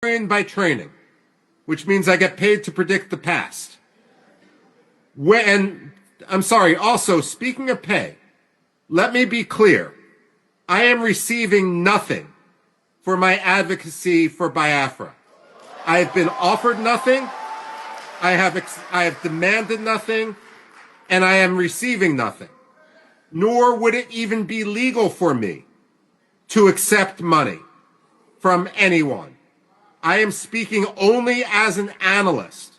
by training, which means I get paid to predict the past. Also, speaking of pay, let me be clear. I am receiving nothing for my advocacy for Biafra. I have been offered nothing. I have demanded nothing, and I am receiving nothing. Nor would it even be legal for me to accept money from anyone. I am speaking only as an analyst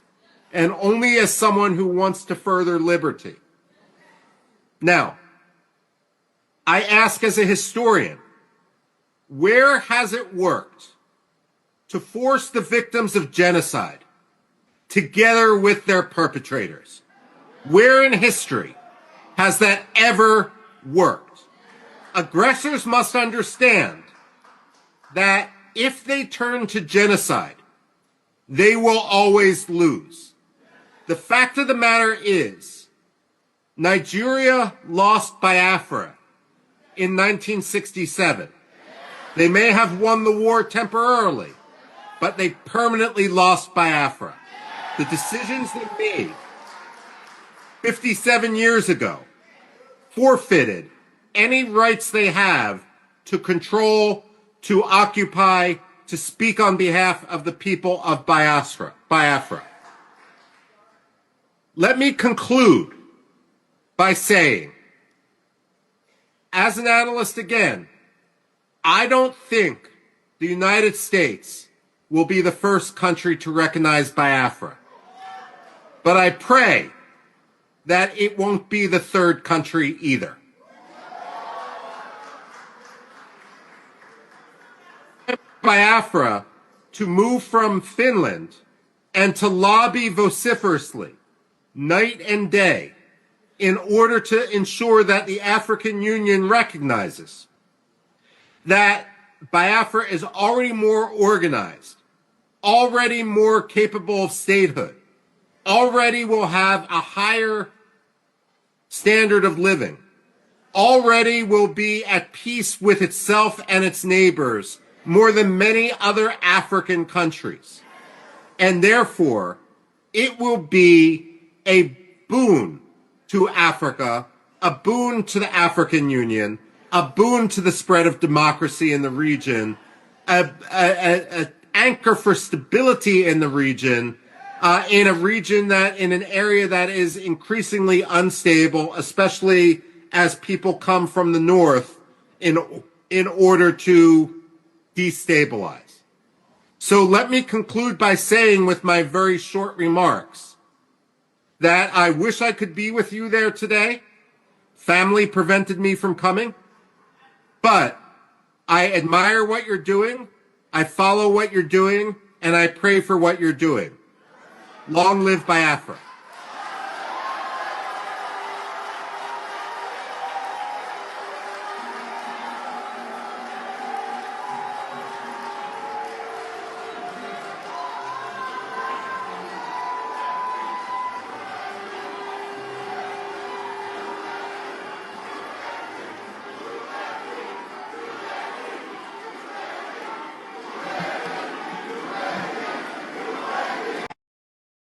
and only as someone who wants to further liberty. Now, I ask as a historian, where has it worked to force the victims of genocide together with their perpetrators? Where in history has that ever worked? Aggressors must understand that if they turn to genocide, they will always lose. The fact of the matter is, Nigeria lost Biafra in 1967. They may have won the war temporarily, but they permanently lost Biafra. The decisions they made 57 years ago forfeited any rights they have to control, to occupy, to speak on behalf of the people of Biafra. Let me conclude by saying, as an analyst again, I don't think the United States will be the first country to recognize Biafra. But I pray that it won't be the third country either. Biafra to move from Finland and to lobby vociferously night and day in order to ensure that the African Union recognizes that Biafra is already more organized, already more capable of statehood, already will have a higher standard of living, already will be at peace with itself and its neighbors more than many other African countries. And therefore, it will be a boon to Africa, a boon to the African Union, a boon to the spread of democracy in the region, an anchor for stability in the region, in an area that is increasingly unstable, especially as people come from the north in order to destabilize. So let me conclude by saying with my very short remarks that I wish I could be with you there today. Family prevented me from coming, but I admire what you're doing, I follow what you're doing, and I pray for what you're doing. Long live Biafra.